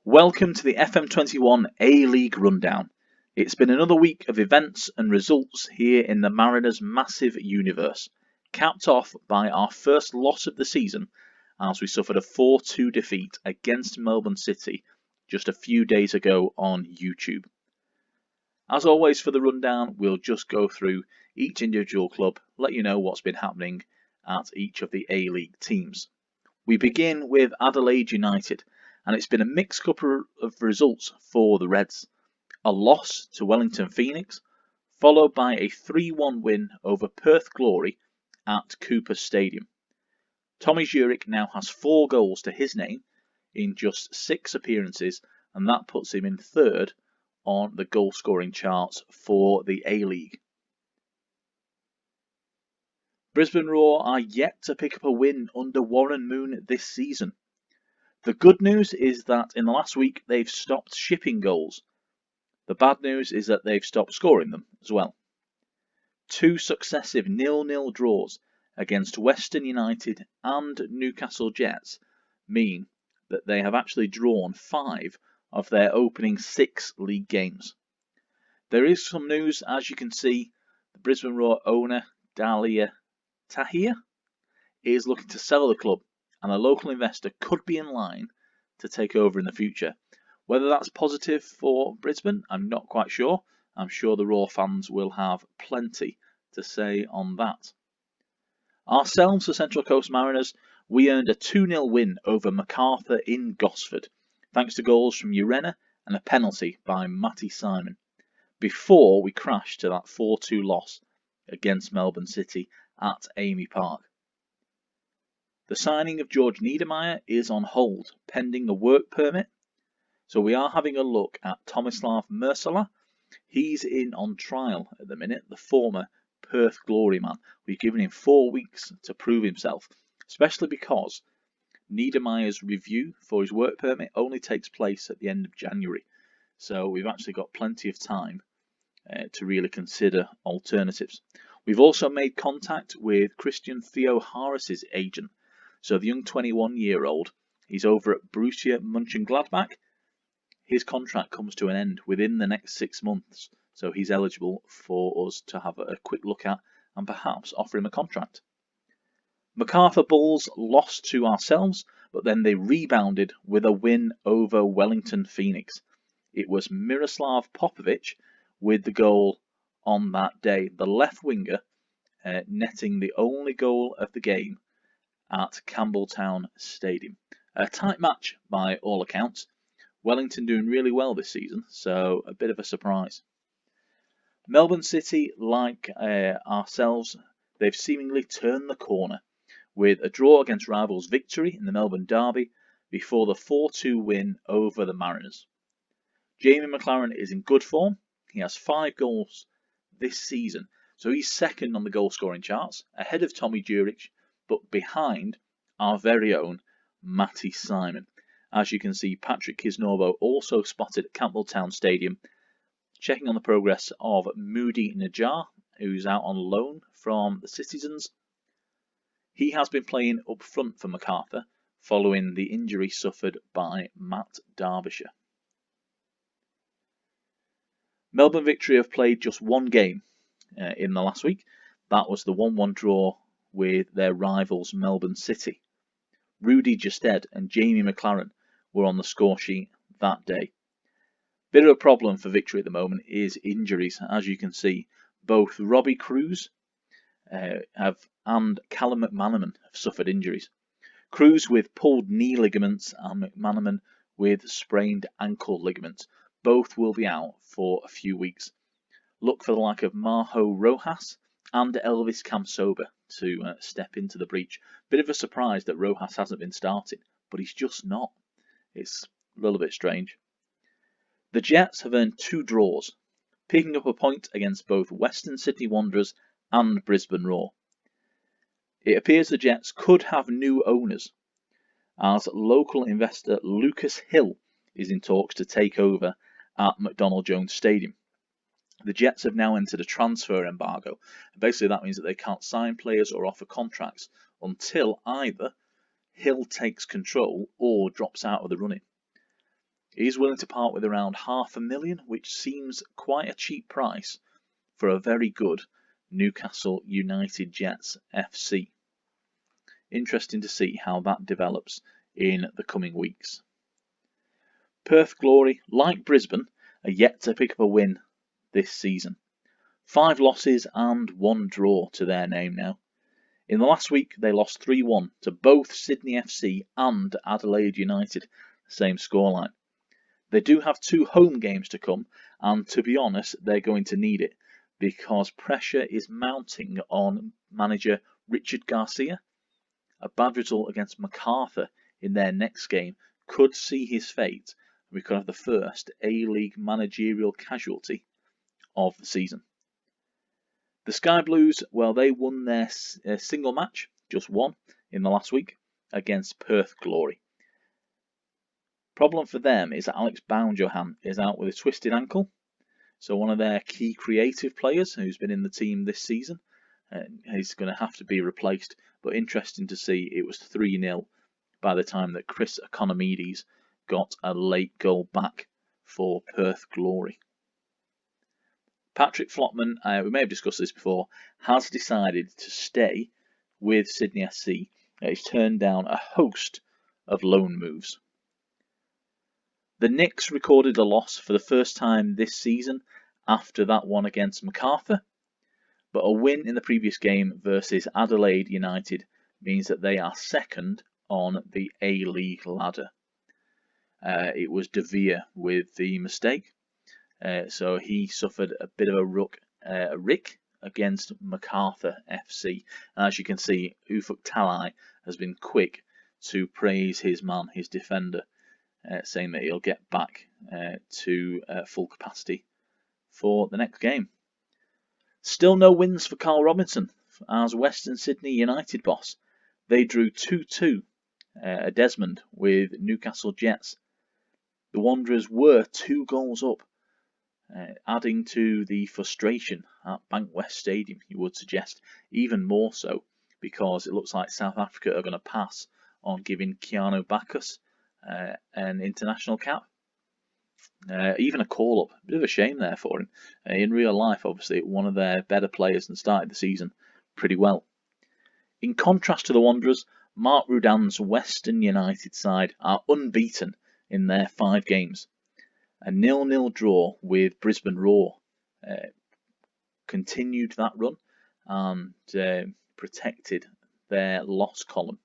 Welcome to the FM21 A-League Rundown. It's been another week of events and results here in the Mariners' massive universe, capped off by our first loss of the season as we suffered a 4-2 defeat against Melbourne City just a few days ago on YouTube. As always for the rundown, we'll just go through each individual club, let you know what's been happening at each of the A-League teams. We begin with Adelaide United, and it's been a mixed couple of results for the Reds. A loss to Wellington Phoenix, followed by a 3-1 win over Perth Glory at Cooper Stadium. Tommy Zurich now has 4 goals to his name in just 6 appearances, and that puts him in third on the goal scoring charts for the A-League. Brisbane Roar are yet to pick up a win under Warren Moon this season. The good news is that in the last week they've stopped shipping goals. The bad news is that they've stopped scoring them as well. 2 successive 0-0 draws against Western United and Newcastle Jets mean that they have actually drawn 5 of their opening 6 league games. There is some news, as you can see. The Brisbane Roar owner, Dalia Tahir, is looking to sell the club, and a local investor could be in line to take over in the future. Whether that's positive for Brisbane, I'm not quite sure. I'm sure the Raw fans will have plenty to say on that. Ourselves, the Central Coast Mariners, we earned a 2-0 win over MacArthur in Gosford, thanks to goals from Urena and a penalty by Matty Simon, before we crashed to that 4-2 loss against Melbourne City at Amy Park. The signing of George Niedermeyer is on hold, pending a work permit. So we are having a look at Tomislav Mersala. He's in on trial at the minute, the former Perth Glory man. We've given him 4 weeks to prove himself, especially because Niedermeyer's review for his work permit only takes place at the end of January. So we've actually got plenty of time to really consider alternatives. We've also made contact with Christian Theo Harris's agent. So the young 21-year-old, he's over at Borussia Mönchengladbach. His contract comes to an end within the next 6 months, so he's eligible for us to have a quick look at and perhaps offer him a contract. MacArthur Bulls lost to ourselves, but then they rebounded with a win over Wellington Phoenix. It was Miroslav Popovic with the goal on that day, the left winger netting the only goal of the game at Campbelltown Stadium. A tight match by all accounts. Wellington doing really well this season, so a bit of a surprise. Melbourne City, like ourselves, they've seemingly turned the corner with a draw against rivals Victory in the Melbourne Derby before the 4-2 win over the Mariners. Jamie McLaren is in good form. He has 5 goals this season, so he's second on the goal scoring charts, ahead of Tommy Zurich, but behind our very own Matty Simon. As you can see, Patrick Kisnorbo also spotted at Campbelltown Stadium, checking on the progress of Moody Najjar, who's out on loan from the Citizens. He has been playing up front for MacArthur following the injury suffered by Matt Derbyshire. Melbourne Victory have played just 1 game in the last week. That was the 1-1 draw with their rivals Melbourne City. Rudy Justed and Jamie McLaren were on the score sheet that day. Bit of a problem for Victory at the moment is injuries. As you can see, both Robbie Cruz and Callum McManaman have suffered injuries. Cruz with pulled knee ligaments and McManaman with sprained ankle ligaments. Both will be out for a few weeks. Look for the like of Maho Rojas and Elvis Kamsoba to step into the breach. Bit of a surprise that Rojas hasn't been starting, but he's just not. It's a little bit strange. The Jets have earned 2 draws, picking up a point against both Western Sydney Wanderers and Brisbane Roar. It appears the Jets could have new owners, as local investor Lucas Hill is in talks to take over at McDonald Jones Stadium. The Jets have now entered a transfer embargo. Basically, that means that they can't sign players or offer contracts until either Hill takes control or drops out of the running. He's willing to part with around £500,000, which seems quite a cheap price for a very good Newcastle United Jets FC. Interesting to see how that develops in the coming weeks. Perth Glory, like Brisbane, are yet to pick up a win this season. 5 losses and 1 draw to their name now. In the last week, they lost 3-1 to both Sydney FC and Adelaide United, same scoreline. They do have 2 home games to come, and to be honest, they're going to need it because pressure is mounting on manager Richard Garcia. A bad result against MacArthur in their next game could see his fate. We could have the first A-League managerial casualty of the season. The Sky Blues, well, they won their single match, just one, in the last week against Perth Glory. Problem for them is that Alex Boundjohan is out with a twisted ankle. So one of their key creative players who's been in the team this season is going to have to be replaced. But interesting to see it was 3-0 by the time that Chris Economides got a late goal back for Perth Glory. Patrick Flotman, we may have discussed this before, has decided to stay with Sydney SC. He's turned down a host of loan moves. The Knicks recorded a loss for the first time this season after that one against MacArthur, but a win in the previous game versus Adelaide United means that they are second on the A-League ladder. It was De Vere with the mistake, so he suffered a bit of a rick against MacArthur FC. And as you can see, Ufuk Talai has been quick to praise his man, his defender, saying that he'll get back to full capacity for the next game. Still no wins for Carl Robinson as Western Sydney United boss. They drew 2-2 at Desmond with Newcastle Jets. The Wanderers were 2 goals up, adding to the frustration at Bankwest Stadium, you would suggest, even more so because it looks like South Africa are going to pass on giving Keanu Bacchus an international cap. Even a call-up. A bit of a shame there for him. In real life, obviously, one of their better players and started the season pretty well. In contrast to the Wanderers, Mark Rudan's Western United side are unbeaten in their 5 games. A 0-0 draw with Brisbane Roar continued that run and protected their loss column.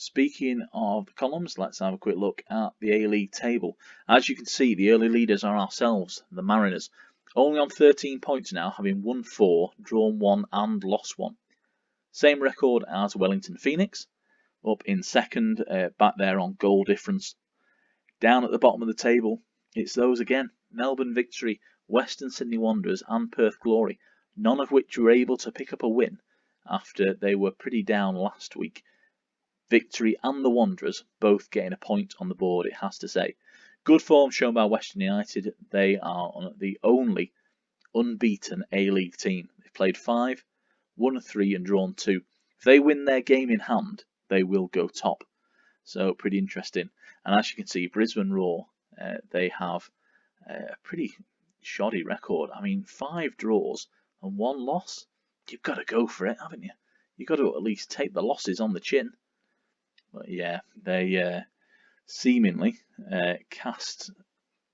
Speaking of columns, let's have a quick look at the A-League table. As you can see, the early leaders are ourselves, the Mariners, only on 13 points now, having won 4, drawn 1 and lost 1. Same record as Wellington Phoenix, up in second, back there on goal difference. Down at the bottom of the table, it's those again, Melbourne Victory, Western Sydney Wanderers and Perth Glory, none of which were able to pick up a win after they were pretty down last week. Victory and the Wanderers both getting a point on the board, it has to say. Good form shown by Western United. They are the only unbeaten A-League team. They've played 5, won 3 and drawn 2. If they win their game in hand, they will go top. So pretty interesting. And as you can see, Brisbane Roar, they have a pretty shoddy record. I mean, 5 draws and 1 loss. You've got to go for it, haven't you? You've got to at least take the losses on the chin. But yeah, they seemingly cast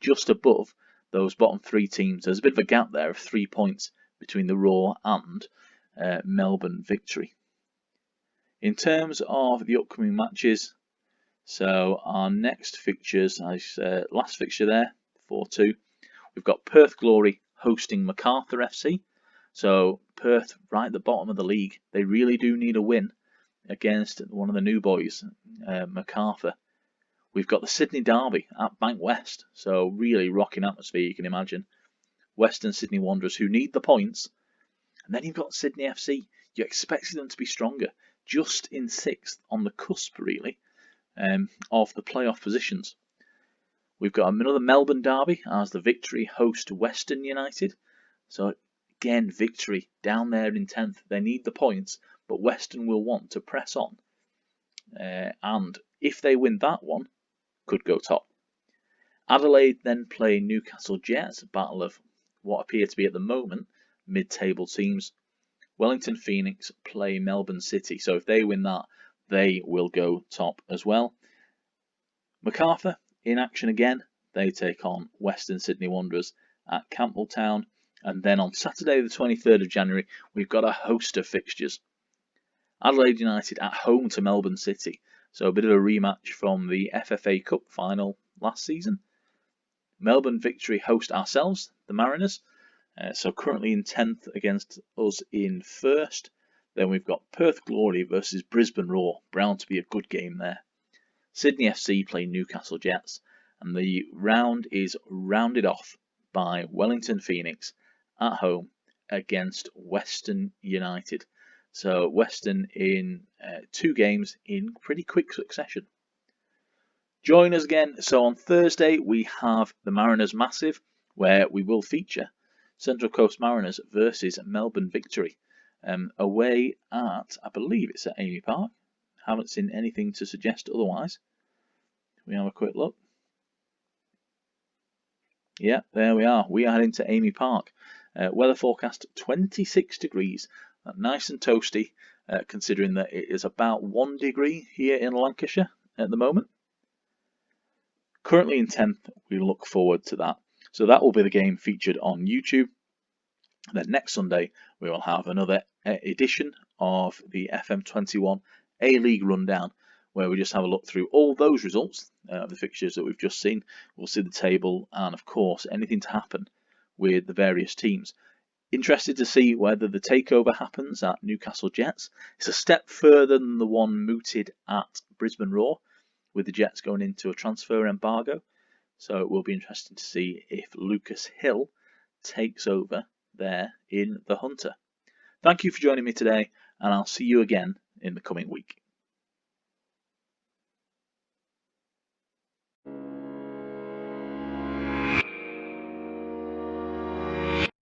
just above those bottom 3 teams. There's a bit of a gap there of 3 points between the Roar and Melbourne Victory. In terms of the upcoming matches, so our next fixtures, last fixture there, 4-2, we've got Perth Glory hosting MacArthur FC. So Perth right at the bottom of the league. They really do need a win against one of the new boys, MacArthur. We've got the Sydney Derby at Bankwest, so really rocking atmosphere you can imagine. Western Sydney Wanderers who need the points. And then you've got Sydney FC. You're expecting them to be stronger, just in 6th, on the cusp really, of the playoff positions. We've got another Melbourne Derby as the Victory host Western United. So again, Victory down there in 10th. They need the points, but Western will want to press on. And if they win that one, could go top. Adelaide then play Newcastle Jets, a battle of what appear to be at the moment mid-table teams. Wellington Phoenix play Melbourne City, so if they win that, they will go top as well. Macarthur in action again. They take on Western Sydney Wanderers at Campbelltown. And then on Saturday the 23rd of January, we've got a host of fixtures. Adelaide United at home to Melbourne City, so a bit of a rematch from the FFA Cup final last season. Melbourne Victory host ourselves, the Mariners, so currently in 10th against us in 1st. Then we've got Perth Glory versus Brisbane Roar, bound to be a good game there. Sydney FC play Newcastle Jets, and the round is rounded off by Wellington Phoenix at home against Western United. So Western in 2 games in pretty quick succession. Join us again. So on Thursday we have the Mariners Massive, where we will feature Central Coast Mariners versus Melbourne Victory, away at, I believe it's at Amy Park. Haven't seen anything to suggest otherwise. We have a quick look. Yeah, there we are. We are heading to Amy Park. Weather forecast 26 degrees. Nice and toasty, considering that it is about 1 degree here in Lancashire at the moment. Currently in 10th, we look forward to that. So that will be the game featured on YouTube. Then next Sunday, we will have another edition of the FM21 A-League Rundown, where we just have a look through all those results of the fixtures that we've just seen. We'll see the table and, of course, anything to happen with the various teams. Interested to see whether the takeover happens at Newcastle Jets. It's a step further than the one mooted at Brisbane Roar, with the Jets going into a transfer embargo. So it will be interesting to see if Lucas Hill takes over there in the Hunter. Thank you for joining me today, and I'll see you again in the coming week.